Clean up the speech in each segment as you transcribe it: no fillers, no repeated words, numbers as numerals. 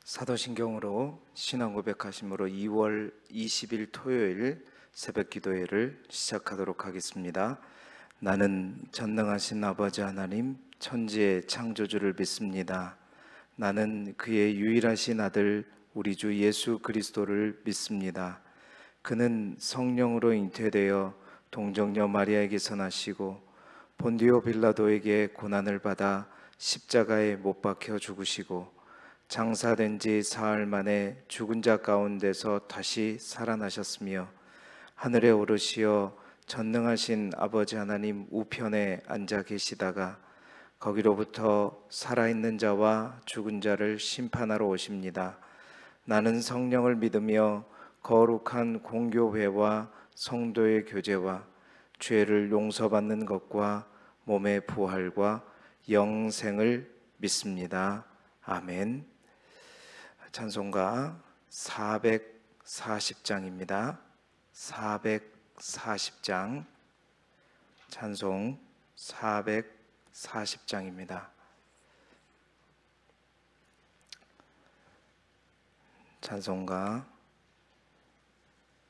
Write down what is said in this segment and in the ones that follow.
사도신경으로 신앙 고백하심으로 2월 20일 토요일 새벽 기도회를 시작하도록 하겠습니다. 나는 전능하신 아버지 하나님 천지의 창조주를 믿습니다. 나는 그의 유일하신 아들 우리 주 예수 그리스도를 믿습니다. 그는 성령으로 잉태되어 동정녀 마리아에게서 나시고 본디오 빌라도에게 고난을 받아 십자가에 못 박혀 죽으시고 장사된 지 사흘 만에 죽은 자 가운데서 다시 살아나셨으며 하늘에 오르시어 전능하신 아버지 하나님 우편에 앉아 계시다가 거기로부터 살아있는 자와 죽은 자를 심판하러 오십니다. 나는 성령을 믿으며 거룩한 공교회와 성도의 교제와 죄를 용서받는 것과 몸의 부활과 영생을 믿습니다. 아멘. 찬송가 440장입니다. 440장 찬송 440장입니다. 찬송가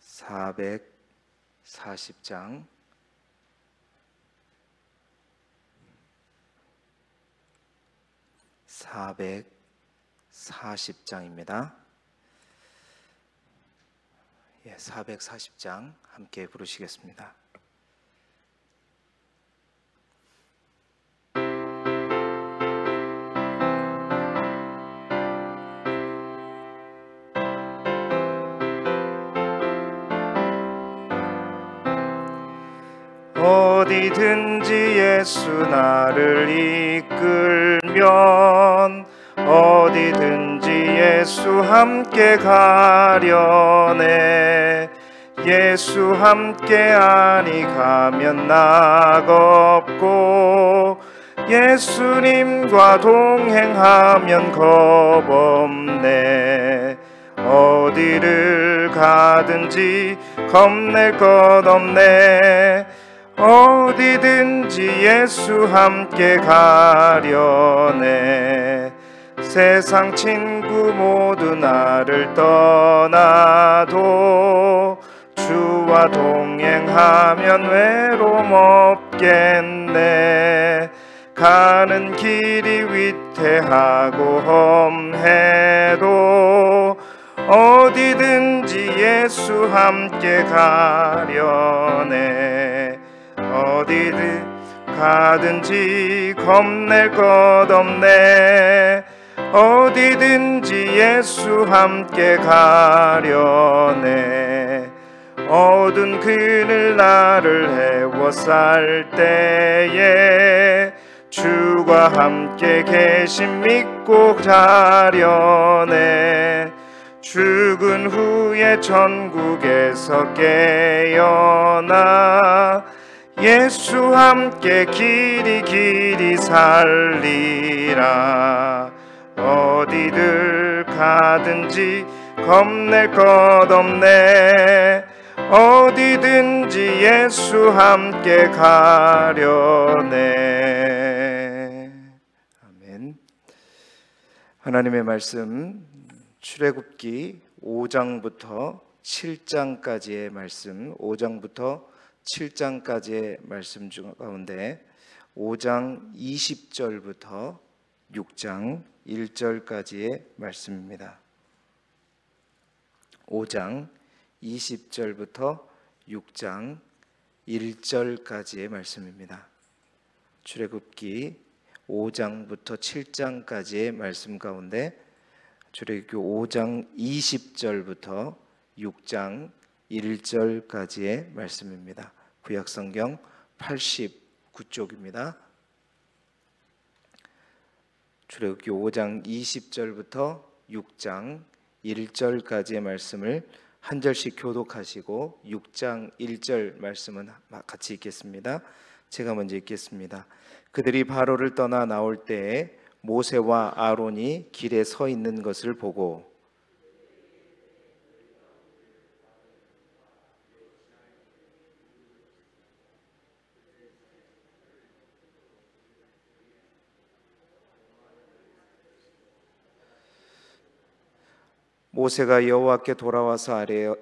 440장 (440장입니다) 440장 함께 부르시겠습니다. 어디든지 예수 나를 이끌면 어디든지 예수 함께 가려네. 예수 함께 아니 가면 낙없고 예수님과 동행하면 겁없네. 어디를 가든지 겁낼 것 없네. 어디든지 예수 함께 가려네. 세상 친구 모두 나를 떠나도 주와 동행하면 외로움 없겠네. 가는 길이 위태하고 험해도 어디든지 예수 함께 가려네. 어디든 가든지 겁낼 것 없네. 어디든지 예수 함께 가려네. 어두운 그늘 나를 헤워쌀 때에 주가 함께 계심 믿고 자려네. 죽은 후에 천국에서 깨어나 예수 함께 길이 살리라. 어디를 가든지 겁낼 것 없네. 어디든지 예수 함께 가려네. 아멘. 하나님의 말씀 출애굽기 5장부터 7장까지의 말씀, 5장부터 7장까지의 말씀 중 가운데 5장 20절부터 6장 1절까지의 말씀입니다. 5장 20절부터 6장 1절까지의 말씀입니다. 출애굽기 5장부터 7장까지의 말씀 가운데 출애굽기 5장 20절부터 6장 1절까지의 말씀입니다. 구약성경 89쪽입니다. 출애굽기 5장 20절부터 6장 1절까지의 말씀을 한 절씩 교독하시고 6장 1절 말씀은 같이 읽겠습니다. 제가 먼저 읽겠습니다. 그들이 바로를 떠나 나올 때에 모세와 아론이 길에 서 있는 것을 보고 모세가 여호와께 돌아와서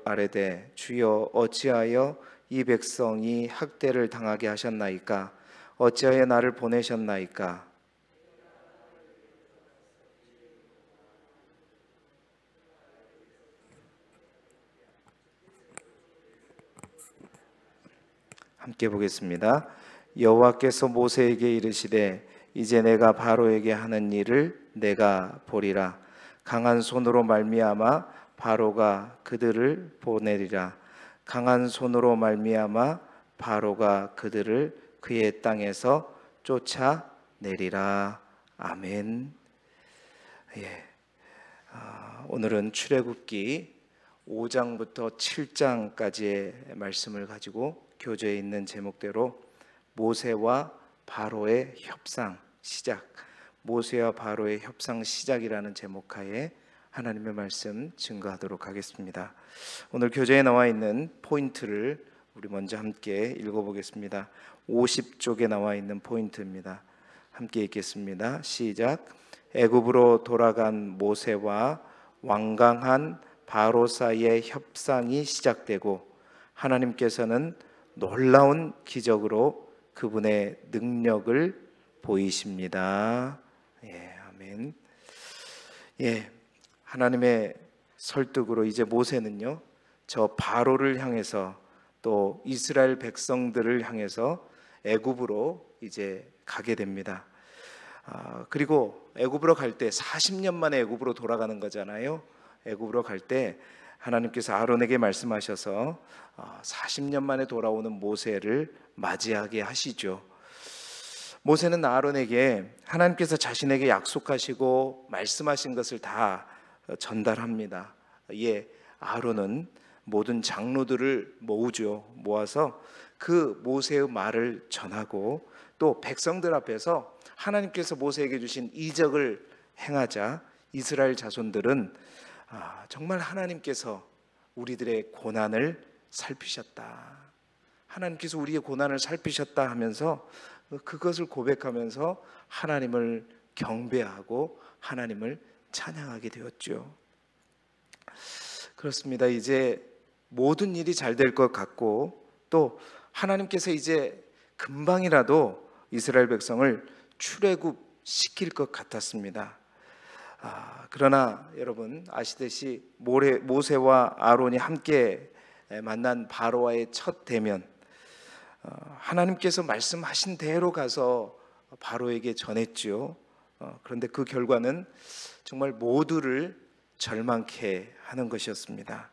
아뢰되 주여 어찌하여 이 백성이 학대를 당하게 하셨나이까? 어찌하여 나를 보내셨나이까? 함께 보겠습니다. 여호와께서 모세에게 이르시되 이제 내가 바로에게 하는 일을 내가 보리라. 강한 손으로 말미암아 바로가 그들을 보내리라. 강한 손으로 말미암아 바로가 그들을 그의 땅에서 쫓아내리라. 아멘. 오늘은 출애굽기 5장부터 7장까지의 말씀을 가지고 교재에 있는 제목대로 모세와 바로의 협상 시작, 모세와 바로의 협상 시작이라는 제목하에 하나님의 말씀 증거하도록 하겠습니다. 오늘 교재에 나와 있는 포인트를 우리 먼저 함께 읽어보겠습니다. 50쪽에 나와 있는 포인트입니다. 함께 읽겠습니다. 시작. 애굽으로 돌아간 모세와 완강한 바로 사이의 협상이 시작되고 하나님께서는 놀라운 기적으로 그분의 능력을 보이십니다. 아멘. 하나님의 설득으로 이제 모세는요, 저 바로를 향해서 또 이스라엘 백성들을 향해서 애굽으로 이제 가게 됩니다. 그리고 애굽으로 갈 때 40년 만에 애굽으로 돌아가는 거잖아요. 애굽으로 갈 때 하나님께서 아론에게 말씀하셔서 40년 만에 돌아오는 모세를 맞이하게 하시죠. 모세는 아론에게 하나님께서 자신에게 약속하시고 말씀하신 것을 다 전달합니다. 아론은 모든 장로들을 모아서 그 모세의 말을 전하고 또 백성들 앞에서 하나님께서 모세에게 주신 이적을 행하자 이스라엘 자손들은 정말 하나님께서 우리들의 고난을 살피셨다, 하나님께서 우리의 고난을 살피셨다 하면서 그것을 고백하면서 하나님을 경배하고 하나님을 찬양하게 되었죠. 그렇습니다. 이제 모든 일이 잘 될 것 같고 또 하나님께서 이제 금방이라도 이스라엘 백성을 출애굽시킬 것 같았습니다. 그러나 여러분 아시듯이 모세와 아론이 함께 만난 바로와의 첫 대면, 하나님께서 말씀하신 대로 가서 바로에게 전했죠. 그런데 그 결과는 정말 모두를 절망케 하는 것이었습니다.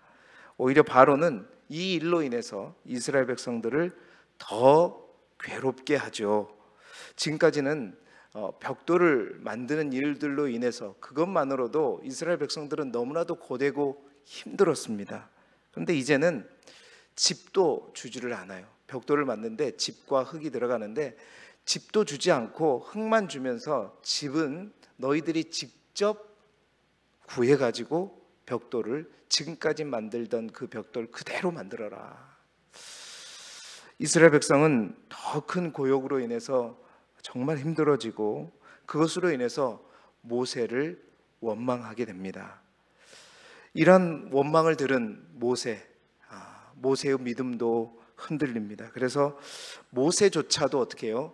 오히려 바로는 이 일로 인해서 이스라엘 백성들을 더 괴롭게 하죠. 지금까지는 벽돌을 만드는 일들로 인해서 그것만으로도 이스라엘 백성들은 너무나도 고되고 힘들었습니다. 그런데 이제는 집도 주지를 않아요. 벽돌을 만드는데 집과 흙이 들어가는데 집도 주지 않고 흙만 주면서 집은 너희들이 직접 구해가지고 벽돌을 지금까지 만들던 그 벽돌 그대로 만들어라. 이스라엘 백성은 더 큰 고역으로 인해서 정말 힘들어지고 그것으로 인해서 모세를 원망하게 됩니다. 이런 원망을 들은 모세의 믿음도 흔들립니다. 그래서 모세조차도 어떻게 해요?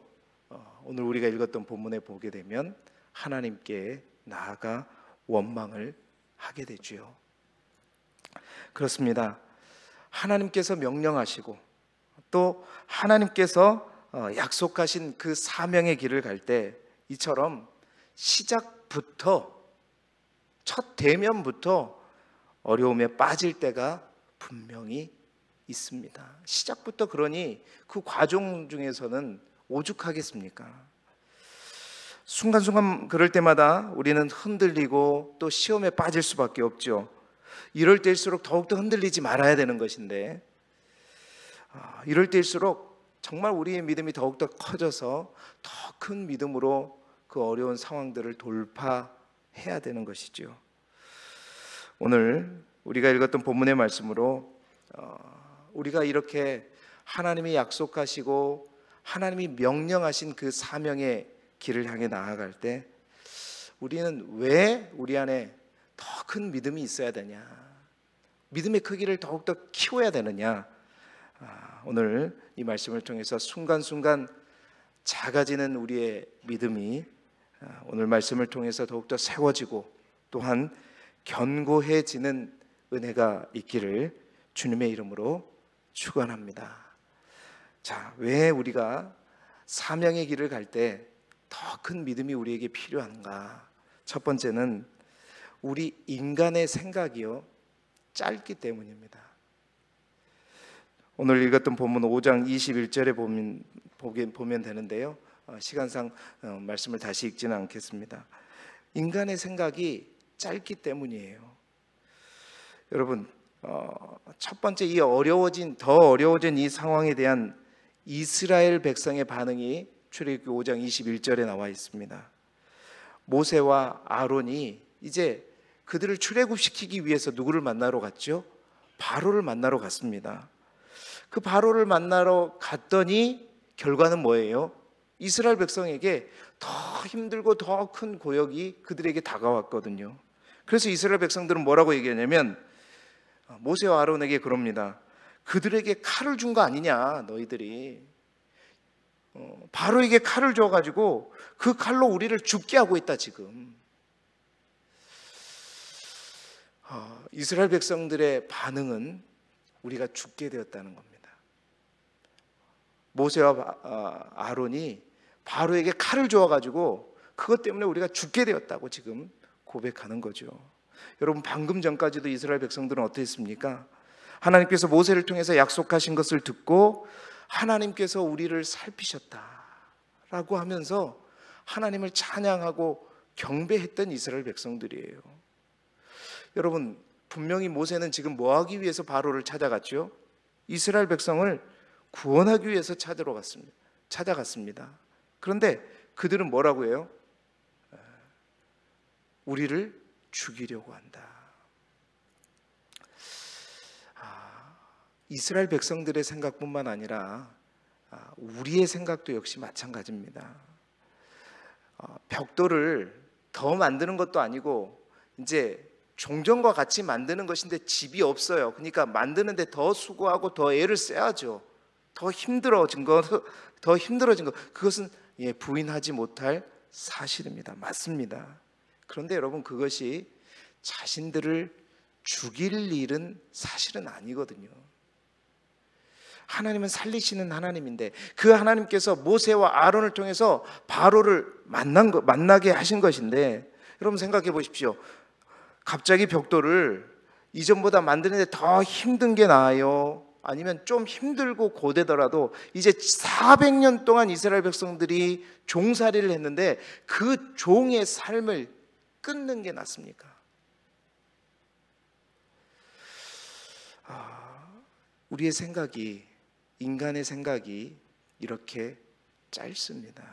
오늘 우리가 읽었던 본문에 보게 되면 하나님께 나아가 원망을 하게 되지요. 그렇습니다. 하나님께서 명령하시고 또 하나님께서 약속하신 그 사명의 길을 갈 때 이처럼 시작부터 첫 대면부터 어려움에 빠질 때가 분명히 있습니다. 시작부터 그러니 그 과정 중에서는 오죽하겠습니까? 순간순간 그럴 때마다 우리는 흔들리고 또 시험에 빠질 수밖에 없죠. 이럴 때일수록 더욱더 흔들리지 말아야 되는 것인데 이럴 때일수록 정말 우리의 믿음이 더욱더 커져서 더 큰 믿음으로 그 어려운 상황들을 돌파해야 되는 것이죠. 오늘 우리가 읽었던 본문의 말씀으로 우리가 이렇게 하나님이 약속하시고 하나님이 명령하신 그 사명의 길을 향해 나아갈 때 우리는 왜 우리 안에 더 큰 믿음이 있어야 되냐? 믿음의 크기를 더욱더 키워야 되느냐? 오늘 이 말씀을 통해서 순간순간 작아지는 우리의 믿음이 오늘 말씀을 통해서 더욱더 세워지고 또한 견고해지는 은혜가 있기를 주님의 이름으로 축원합니다. 자, 왜 우리가 사명의 길을 갈 때 더 큰 믿음이 우리에게 필요한가? 첫 번째는 우리 인간의 생각이요 짧기 때문입니다. 오늘 읽었던 본문 5장 21절에 보면 되는데요. 시간상 말씀을 다시 읽지는 않겠습니다. 인간의 생각이 짧기 때문이에요. 여러분, 첫 번째 더 어려워진 이 상황에 대한 이스라엘 백성의 반응이 출애굽기 5장 21절에 나와 있습니다. 모세와 아론이 이제 그들을 출애굽시키기 위해서 누구를 만나러 갔죠? 바로를 만나러 갔습니다. 그 바로를 만나러 갔더니 결과는 뭐예요? 이스라엘 백성에게 더 힘들고 더 큰 고역이 그들에게 다가왔거든요. 그래서 이스라엘 백성들은 뭐라고 얘기하냐면 모세와 아론에게 그럽니다. 그들에게 칼을 준 거 아니냐, 너희들이. 바로에게 칼을 줘가지고 그 칼로 우리를 죽게 하고 있다 지금. 이스라엘 백성들의 반응은 우리가 죽게 되었다는 겁니다. 모세와 아론이 바로에게 칼을 주어가지고 그것 때문에 우리가 죽게 되었다고 지금 고백하는 거죠. 여러분, 방금 전까지도 이스라엘 백성들은 어땠습니까? 하나님께서 모세를 통해서 약속하신 것을 듣고 하나님께서 우리를 살피셨다라고 하면서 하나님을 찬양하고 경배했던 이스라엘 백성들이에요. 여러분, 분명히 모세는 지금 뭐 하기 위해서 바로를 찾아갔죠? 이스라엘 백성을 구원하기 위해서 찾아갔습니다. 그런데 그들은 뭐라고 해요? 우리를 죽이려고 한다. 이스라엘 백성들의 생각뿐만 아니라 우리의 생각도 역시 마찬가지입니다. 벽돌을 더 만드는 것도 아니고 이제 종전과 같이 만드는 것인데 집이 없어요. 그러니까 만드는데 더 수고하고 더 애를 써야죠. 더 힘들어진 거. 그것은 부인하지 못할 사실입니다. 맞습니다. 그런데 여러분, 그것이 자신들을 죽일 일은 사실은 아니거든요. 하나님은 살리시는 하나님인데 그 하나님께서 모세와 아론을 통해서 바로를 만나게 하신 것인데, 여러분 생각해 보십시오. 갑자기 벽돌을 이전보다 만드는데 더 힘든 게 나아요? 아니면 좀 힘들고 고되더라도 이제 400년 동안 이스라엘 백성들이 종살이를 했는데 그 종의 삶을 끊는 게 낫습니까? 우리의 생각이, 인간의 생각이 이렇게 짧습니다.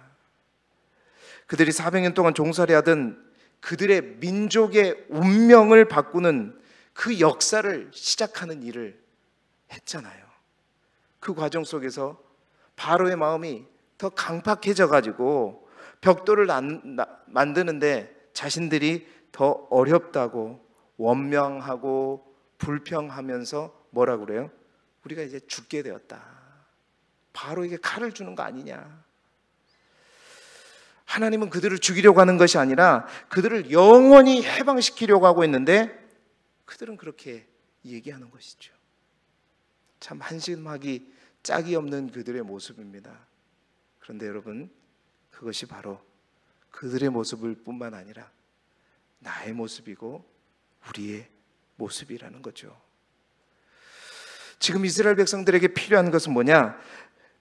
그들이 400년 동안 종살이하던 그들의 민족의 운명을 바꾸는 그 역사를 시작하는 일을 했잖아요. 그 과정 속에서 바로의 마음이 더 강팍해져 가지고 벽돌을 만드는데 자신들이 더 어렵다고 원망하고 불평하면서 뭐라고 그래요? 우리가 이제 죽게 되었다. 바로에게 칼을 주는 거 아니냐. 하나님은 그들을 죽이려고 하는 것이 아니라 그들을 영원히 해방시키려고 하고 있는데 그들은 그렇게 얘기하는 것이죠. 참 한심하기 짝이 없는 그들의 모습입니다. 그런데 여러분, 그것이 바로 그들의 모습일 뿐만 아니라 나의 모습이고 우리의 모습이라는 거죠. 지금 이스라엘 백성들에게 필요한 것은 뭐냐?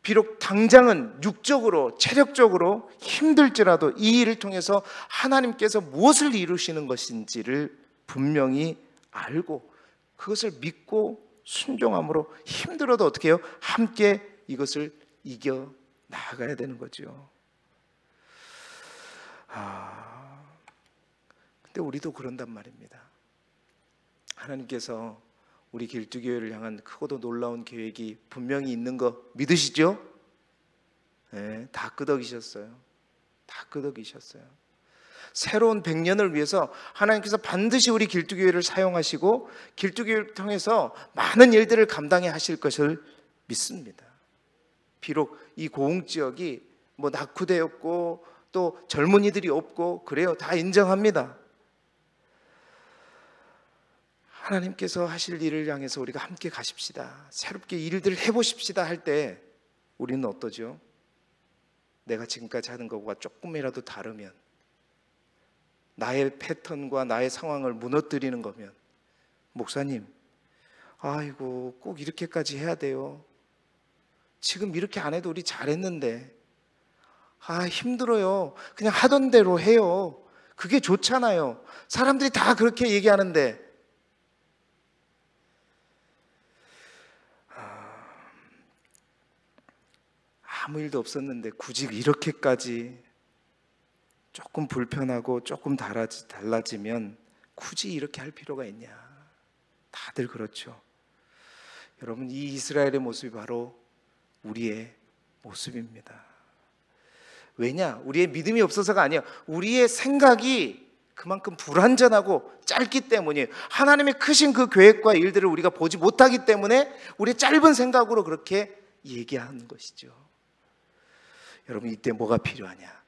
비록 당장은 육적으로, 체력적으로 힘들지라도 이 일을 통해서 하나님께서 무엇을 이루시는 것인지를 분명히 알고 그것을 믿고 순종함으로 힘들어도 어떻게 해요? 함께 이것을 이겨 나가야 되는 거죠. 근데 우리도 그런단 말입니다. 하나님께서 우리 길두교회를 향한 크고도 놀라운 계획이 분명히 있는 거 믿으시죠? 네, 다 끄덕이셨어요. 다 끄덕이셨어요. 새로운 100년을 위해서 하나님께서 반드시 우리 길두교회를 사용하시고 길두교회를 통해서 많은 일들을 감당해 하실 것을 믿습니다. 비록 이 고흥지역이 뭐 낙후되었고 또 젊은이들이 없고 그래요. 다 인정합니다. 하나님께서 하실 일을 향해서 우리가 함께 가십시다. 새롭게 일들을 해보십시다 할 때 우리는 어떠죠? 내가 지금까지 하는 것과 조금이라도 다르면, 나의 패턴과 나의 상황을 무너뜨리는 거면, 목사님, 아이고 꼭 이렇게까지 해야 돼요. 지금 이렇게 안 해도 우리 잘했는데, 힘들어요. 그냥 하던 대로 해요. 그게 좋잖아요. 사람들이 다 그렇게 얘기하는데. 아무 일도 없었는데 굳이 이렇게까지 조금 불편하고 조금 달라지면 굳이 이렇게 할 필요가 있냐. 다들 그렇죠. 여러분, 이 이스라엘의 모습이 바로 우리의 모습입니다. 왜냐? 우리의 믿음이 없어서가 아니에요. 우리의 생각이 그만큼 불완전하고 짧기 때문이에요. 하나님의 크신 그 계획과 일들을 우리가 보지 못하기 때문에 우리의 짧은 생각으로 그렇게 얘기하는 것이죠. 여러분, 이때 뭐가 필요하냐?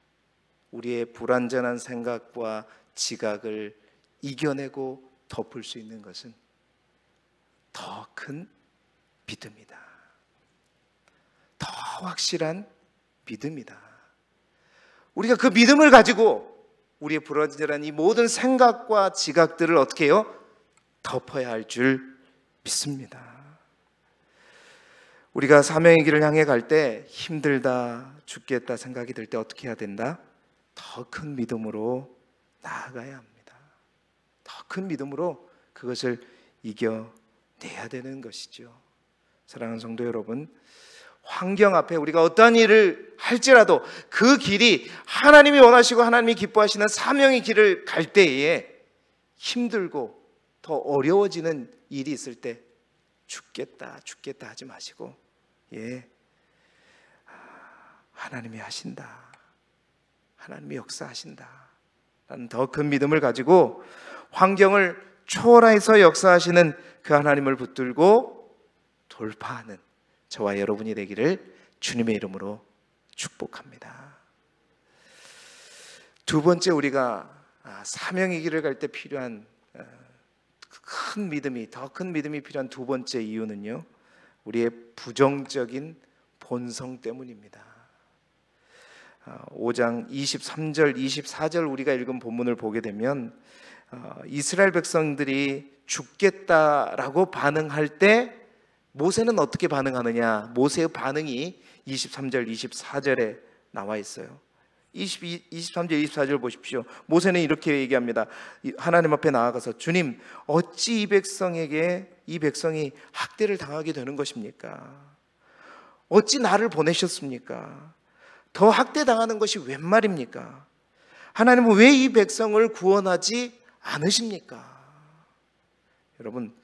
우리의 불완전한 생각과 지각을 이겨내고 덮을 수 있는 것은 더 큰 믿음이다. 더 확실한 믿음이다. 우리가 그 믿음을 가지고 우리의 불완전한 이 모든 생각과 지각들을 어떻게 해요? 덮어야 할 줄 믿습니다. 우리가 사명의 길을 향해 갈 때 힘들다, 죽겠다 생각이 들 때 어떻게 해야 된다? 더 큰 믿음으로 나아가야 합니다. 더 큰 믿음으로 그것을 이겨내야 되는 것이죠. 사랑하는 성도 여러분, 환경 앞에 우리가 어떠한 일을 할지라도 그 길이 하나님이 원하시고 하나님이 기뻐하시는 사명의 길을 갈 때에 힘들고 더 어려워지는 일이 있을 때 죽겠다 하지 마시고, 하나님이 하신다, 하나님이 역사하신다 라는 더 큰 믿음을 가지고 환경을 초월해서 역사하시는 그 하나님을 붙들고 돌파하는 저와 여러분이 되기를 주님의 이름으로 축복합니다. 두 번째, 우리가 사명의 길을 갈 때 필요한 큰 믿음이, 더 큰 믿음이 필요한 두 번째 이유는요, 우리의 부정적인 본성 때문입니다. 5장 23절 24절 우리가 읽은 본문을 보게 되면 이스라엘 백성들이 죽겠다라고 반응할 때 모세는 어떻게 반응하느냐, 모세의 반응이 23절 24절에 나와 있어요. 23절 24절 보십시오. 모세는 이렇게 얘기합니다. 하나님 앞에 나아가서, 주님, 어찌 이 백성이 학대를 당하게 되는 것입니까? 어찌 나를 보내셨습니까? 더 학대당하는 것이 웬 말입니까? 하나님은 왜 이 백성을 구원하지 않으십니까? 여러분,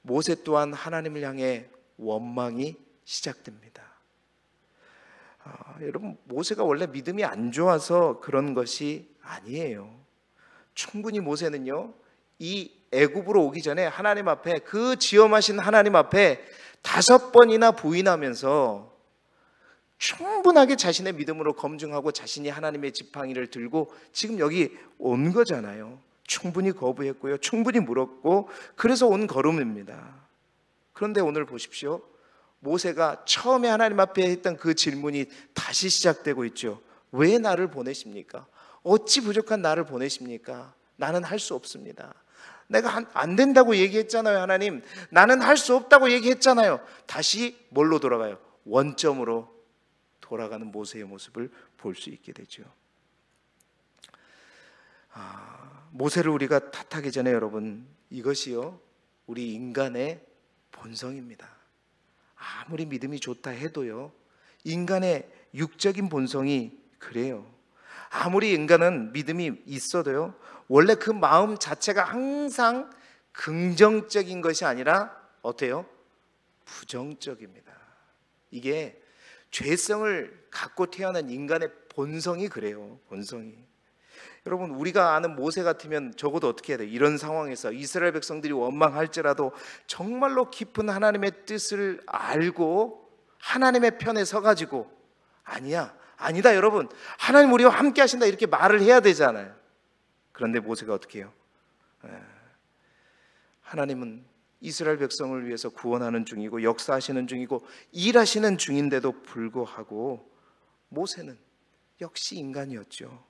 모세 또한 하나님을 향해 원망이 시작됩니다. 여러분, 모세가 원래 믿음이 안 좋아서 그런 것이 아니에요. 충분히 모세는요, 이 애굽으로 오기 전에 하나님 앞에, 그 지엄하신 하나님 앞에 5번이나 부인하면서 충분하게 자신의 믿음으로 검증하고 자신이 하나님의 지팡이를 들고 지금 여기 온 거잖아요. 충분히 거부했고요, 충분히 물었고, 그래서 온 걸음입니다. 그런데 오늘 보십시오. 모세가 처음에 하나님 앞에 했던 그 질문이 다시 시작되고 있죠. 왜 나를 보내십니까? 어찌 부족한 나를 보내십니까? 나는 할 수 없습니다. 내가 안 된다고 얘기했잖아요. 하나님, 나는 할 수 없다고 얘기했잖아요. 다시 뭘로 돌아가요? 원점으로 돌아가는 모세의 모습을 볼 수 있게 되죠. 모세를 우리가 탓하기 전에 여러분, 이것이요, 우리 인간의 본성입니다. 아무리 믿음이 좋다 해도요, 인간의 육적인 본성이 그래요. 아무리 인간은 믿음이 있어도요, 원래 그 마음 자체가 항상 긍정적인 것이 아니라 어때요? 부정적입니다. 이게 죄성을 갖고 태어난 인간의 본성이 그래요. 본성이. 여러분, 우리가 아는 모세 같으면 적어도 어떻게 해야 돼요? 이런 상황에서 이스라엘 백성들이 원망할지라도 정말로 깊은 하나님의 뜻을 알고 하나님의 편에 서가지고 아니다 여러분, 하나님 우리와 함께 하신다 이렇게 말을 해야 되잖아요. 그런데 모세가 어떻게 해요? 하나님은 이스라엘 백성을 위해서 구원하는 중이고 역사하시는 중이고 일하시는 중인데도 불구하고 모세는 역시 인간이었죠.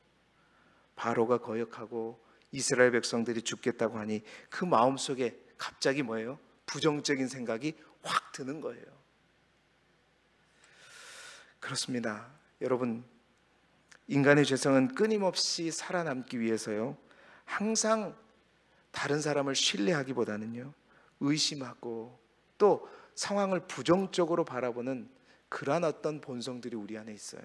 바로가 거역하고 이스라엘 백성들이 죽겠다고 하니 그 마음속에 갑자기 뭐예요? 부정적인 생각이 확 드는 거예요. 그렇습니다. 여러분, 인간의 죄성은 끊임없이 살아남기 위해서요, 항상 다른 사람을 신뢰하기보다는요, 의심하고 또 상황을 부정적으로 바라보는 그러한 어떤 본성들이 우리 안에 있어요.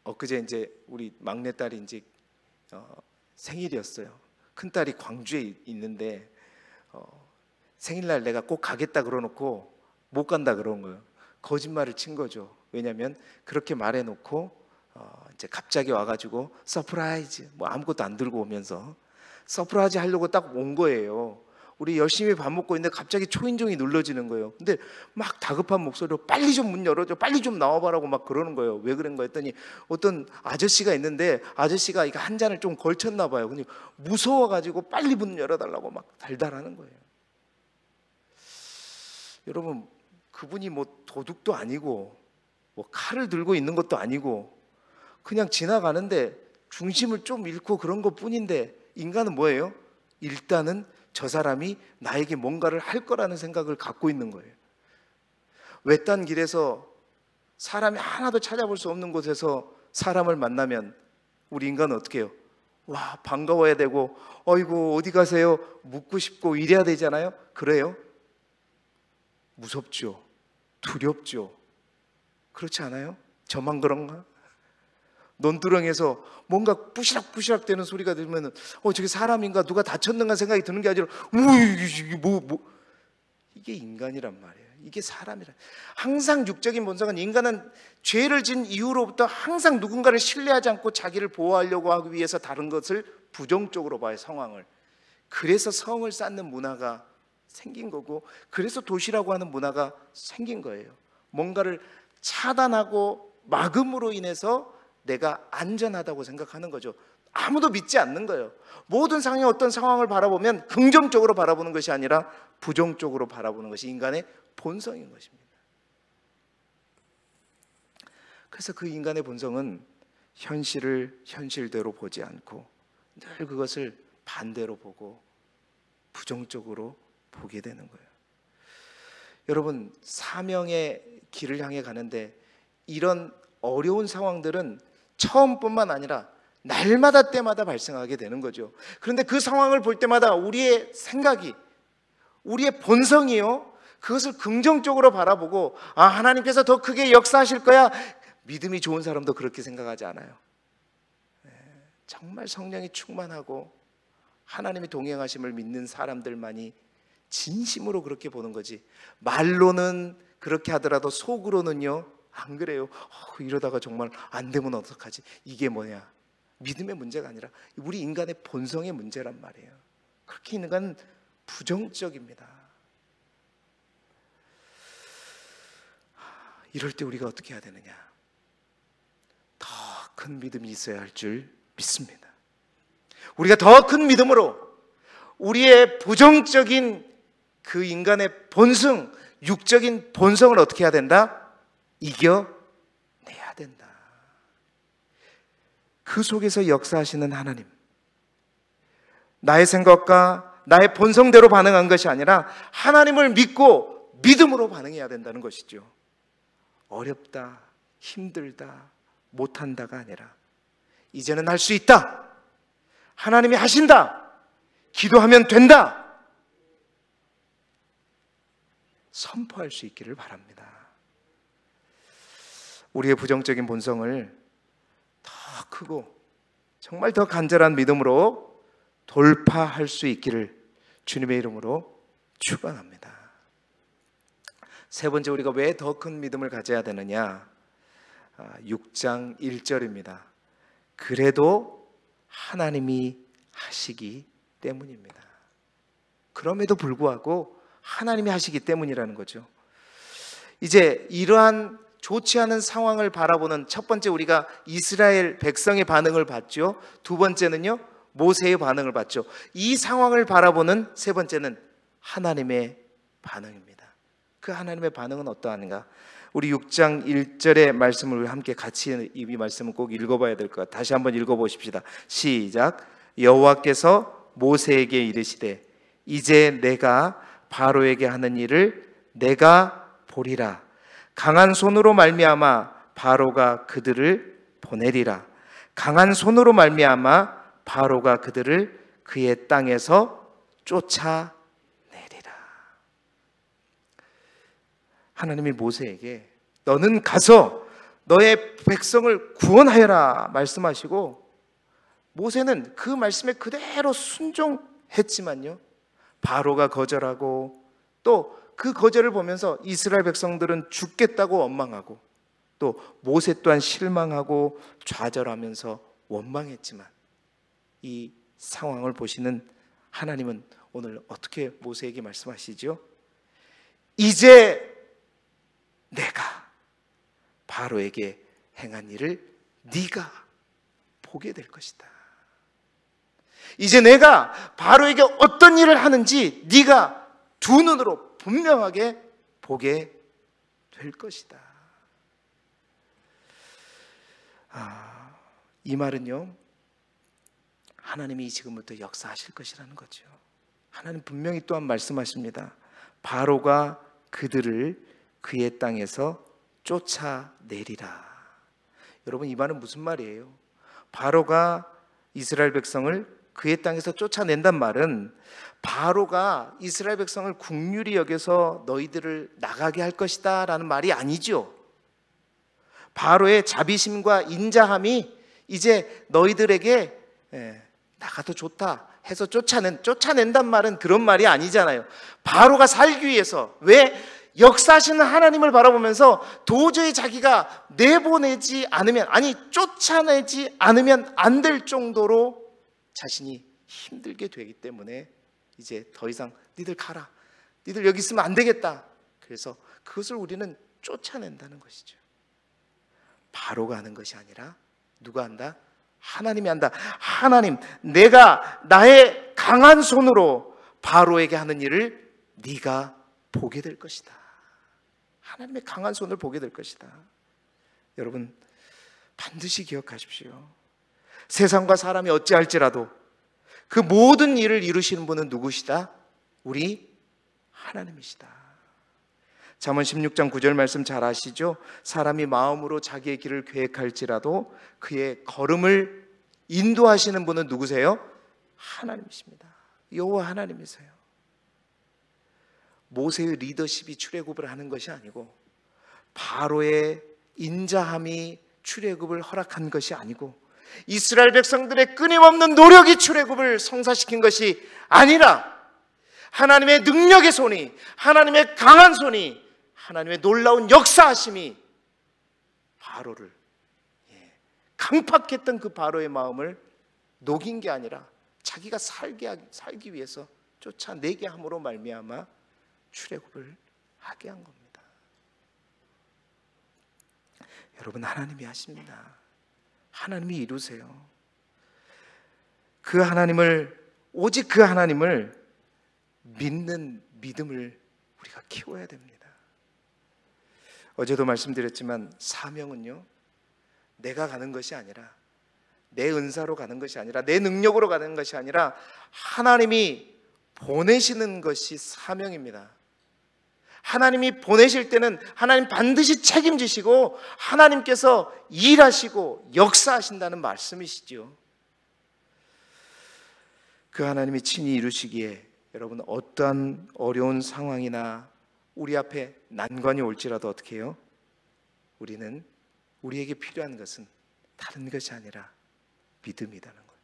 엊그제 이제 우리 막내딸이 이제 생일이었어요. 큰딸이 광주에 있는데 생일날 내가 꼭 가겠다 그러놓고 못 간다 그런 거예요. 거짓말을 친 거죠. 왜냐하면 그렇게 말해놓고 이제 갑자기 와가지고 서프라이즈, 뭐 아무것도 안 들고 오면서 서프라이즈 하려고 딱 온 거예요. 우리 열심히 밥 먹고 있는데 갑자기 초인종이 눌러지는 거예요. 근데 막 다급한 목소리로 빨리 좀 문 열어줘, 빨리 좀 나와봐라고 막 그러는 거예요. 왜 그런 거 했더니 어떤 아저씨가 있는데 아저씨가 이거 한 잔을 좀 걸쳤나 봐요. 근데 무서워가지고 빨리 문 열어달라고 막 달달하는 거예요. 여러분, 그분이 뭐 도둑도 아니고 뭐 칼을 들고 있는 것도 아니고 그냥 지나가는데 중심을 좀 잃고 그런 것 뿐인데, 인간은 뭐예요? 일단은 저 사람이 나에게 뭔가를 할 거라는 생각을 갖고 있는 거예요. 외딴 길에서 사람이 하나도 찾아볼 수 없는 곳에서 사람을 만나면 우리 인간은 어떻게 해요? 와, 반가워야 되고 어이구 어디 가세요? 묻고 싶고 이래야 되잖아요. 그래요? 무섭죠. 두렵죠. 그렇지 않아요? 저만 그런가? 논두렁에서 뭔가 부시락부시락 되는 소리가 들으면 저게 사람인가, 누가 다쳤는가 생각이 드는 게 아니라 이게 이게 인간이란 말이에요. 이게 사람이란. 항상 육적인 본성은, 인간은 죄를 진 이후로부터 항상 누군가를 신뢰하지 않고 자기를 보호하려고 하기 위해서 다른 것을 부정적으로 봐요, 상황을. 그래서 성을 쌓는 문화가 생긴 거고, 그래서 도시라고 하는 문화가 생긴 거예요. 뭔가를 차단하고 막음으로 인해서 내가 안전하다고 생각하는 거죠. 아무도 믿지 않는 거예요. 모든 상황에 어떤 상황을 바라보면 긍정적으로 바라보는 것이 아니라 부정적으로 바라보는 것이 인간의 본성인 것입니다. 그래서 그 인간의 본성은 현실을 현실대로 보지 않고 늘 그것을 반대로 보고 부정적으로 보게 되는 거예요. 여러분, 사명의 길을 향해 가는데 이런 어려운 상황들은 처음뿐만 아니라 날마다 때마다 발생하게 되는 거죠. 그런데 그 상황을 볼 때마다 우리의 생각이, 우리의 본성이요, 그것을 긍정적으로 바라보고 하나님께서 더 크게 역사하실 거야. 믿음이 좋은 사람도 그렇게 생각하지 않아요. 정말 성령이 충만하고 하나님의 동행하심을 믿는 사람들만이 진심으로 그렇게 보는 거지, 말로는 그렇게 하더라도 속으로는요 안 그래요. 이러다가 정말 안 되면 어떡하지? 이게 뭐냐? 믿음의 문제가 아니라 우리 인간의 본성의 문제란 말이에요. 그렇게 인간은 부정적입니다. 이럴 때 우리가 어떻게 해야 되느냐? 더 큰 믿음이 있어야 할 줄 믿습니다. 우리가 더 큰 믿음으로 우리의 부정적인 그 인간의 본성, 육적인 본성을 어떻게 해야 된다? 이겨내야 된다. 그 속에서 역사하시는 하나님, 나의 생각과 나의 본성대로 반응한 것이 아니라 하나님을 믿고 믿음으로 반응해야 된다는 것이죠. 어렵다, 힘들다, 못한다가 아니라 이제는 할 수 있다, 하나님이 하신다, 기도하면 된다, 선포할 수 있기를 바랍니다. 우리의 부정적인 본성을 더 크고 정말 더 간절한 믿음으로 돌파할 수 있기를 주님의 이름으로 축원합니다. 세 번째, 우리가 왜 더 큰 믿음을 가져야 되느냐? 6장 1절입니다. 그래도 하나님이 하시기 때문입니다. 그럼에도 불구하고 하나님이 하시기 때문이라는 거죠. 이제 이러한 좋지 않은 상황을 바라보는 첫 번째, 우리가 이스라엘 백성의 반응을 봤죠. 두 번째는요, 모세의 반응을 봤죠. 이 상황을 바라보는 세 번째는 하나님의 반응입니다. 그 하나님의 반응은 어떠한가? 우리 6장 1절의 말씀을 함께 같이, 이 말씀은 꼭 읽어봐야 될 것 같아요. 다시 한번 읽어보십시다. 시작. 여호와께서 모세에게 이르시되 이제 내가 바로에게 하는 일을 내가 보리라. 강한 손으로 말미암아 바로가 그들을 보내리라. 강한 손으로 말미암아 바로가 그들을 그의 땅에서 쫓아내리라. 하나님이 모세에게 너는 가서 너의 백성을 구원하여라 말씀하시고, 모세는 그 말씀에 그대로 순종했지만요, 바로가 거절하고, 또 그 거절을 보면서 이스라엘 백성들은 죽겠다고 원망하고, 또 모세 또한 실망하고 좌절하면서 원망했지만, 이 상황을 보시는 하나님은 오늘 어떻게 모세에게 말씀하시죠? 이제 내가 바로에게 행한 일을 네가 보게 될 것이다. 이제 내가 바로에게 어떤 일을 하는지 네가 두 눈으로 분명하게 보게 될 것이다. 이 말은요, 하나님이 지금부터 역사하실 것이라는 거죠. 하나님 분명히 또한 말씀하십니다. 바로가 그들을 그의 땅에서 쫓아내리라. 여러분, 이 말은 무슨 말이에요? 바로가 이스라엘 백성을 그의 땅에서 쫓아낸단 말은 바로가 이스라엘 백성을 긍휼히 여겨서 너희들을 나가게 할 것이다 라는 말이 아니죠. 바로의 자비심과 인자함이 이제 너희들에게 나가도 좋다 해서 쫓아낸단 말은 그런 말이 아니잖아요. 바로가 살기 위해서, 왜? 역사하시는 하나님을 바라보면서 도저히 자기가 내보내지 않으면, 쫓아내지 않으면 안 될 정도로 자신이 힘들게 되기 때문에 이제 더 이상 니들 가라, 니들 여기 있으면 안 되겠다. 그래서 그것을 우리는 쫓아낸다는 것이죠. 바로가 하는 것이 아니라 누가 한다? 하나님이 한다. 하나님, 내가 나의 강한 손으로 바로에게 하는 일을 네가 보게 될 것이다. 하나님의 강한 손을 보게 될 것이다. 여러분, 반드시 기억하십시오. 세상과 사람이 어찌할지라도 그 모든 일을 이루시는 분은 누구시다? 우리 하나님이시다. 잠언 16장 9절 말씀 잘 아시죠? 사람이 마음으로 자기의 길을 계획할지라도 그의 걸음을 인도하시는 분은 누구세요? 하나님이십니다. 여호와 하나님이세요. 모세의 리더십이 출애굽을 하는 것이 아니고, 바로의 인자함이 출애굽을 허락한 것이 아니고, 이스라엘 백성들의 끊임없는 노력이 출애굽을 성사시킨 것이 아니라, 하나님의 능력의 손이, 하나님의 강한 손이, 하나님의 놀라운 역사하심이 바로를, 강팍했던 그 바로의 마음을 녹인 게 아니라 자기가 살기 위해서 쫓아내게 함으로 말미암아 출애굽을 하게 한 겁니다. 여러분, 하나님이 하십니다. 하나님이 이루세요. 그 하나님을, 오직 그 하나님을 믿는 믿음을 우리가 키워야 됩니다. 어제도 말씀드렸지만 사명은요, 내가 가는 것이 아니라, 내 은사로 가는 것이 아니라, 내 능력으로 가는 것이 아니라 하나님이 보내시는 것이 사명입니다. 하나님이 보내실 때는 하나님 반드시 책임지시고 하나님께서 일하시고 역사하신다는 말씀이시죠. 그 하나님이 친히 이루시기에 여러분, 어떠한 어려운 상황이나 우리 앞에 난관이 올지라도 어떻게 해요? 우리에게 필요한 것은 다른 것이 아니라 믿음이라는 거예요.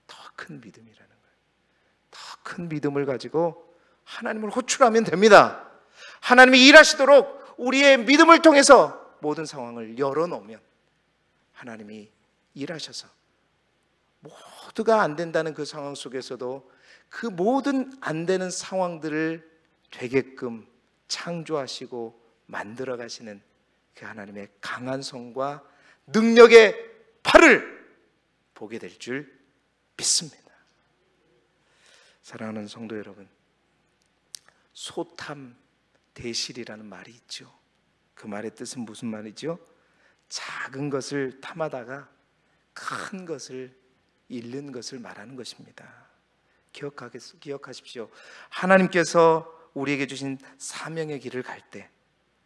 더 큰 믿음이라는 거예요. 더 큰 믿음을 가지고 하나님을 호출하면 됩니다. 하나님이 일하시도록 우리의 믿음을 통해서 모든 상황을 열어놓으면 하나님이 일하셔서 모두가 안 된다는 그 상황 속에서도 그 모든 안 되는 상황들을 되게끔 창조하시고 만들어 가시는 그 하나님의 강한 손과 능력의 팔을 보게 될 줄 믿습니다. 사랑하는 성도 여러분, 소탐 대실이라는 말이 있죠. 그 말의 뜻은 무슨 말이죠? 작은 것을 탐하다가 큰 것을 잃는 것을 말하는 것입니다. 기억하십시오. 하나님께서 우리에게 주신 사명의 길을 갈 때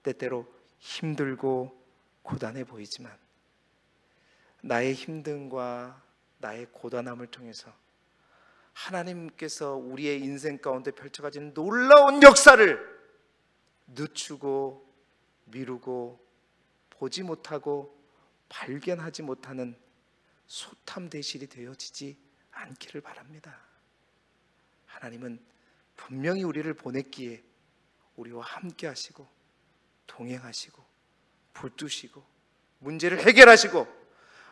때때로 힘들고 고단해 보이지만 나의 힘듦과 나의 고단함을 통해서 하나님께서 우리의 인생 가운데 펼쳐가진 놀라운 역사를 늦추고 미루고 보지 못하고 발견하지 못하는 소탐대실이 되어지지 않기를 바랍니다. 하나님은 분명히 우리를 보냈기에 우리와 함께 하시고 동행하시고 붙드시고 문제를 해결하시고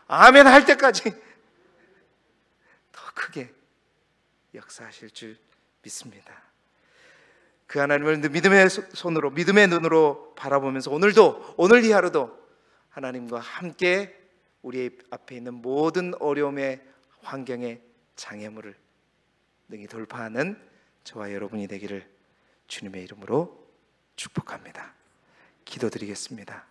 아멘 할 때까지 더 크게 역사하실 줄 믿습니다. 그 하나님을 믿음의 손으로, 믿음의 눈으로 바라보면서 오늘 이 하루도 하나님과 함께 우리 앞에 있는 모든 어려움의 환경의 장애물을 능히 돌파하는 저와 여러분이 되기를 주님의 이름으로 축복합니다. 기도드리겠습니다.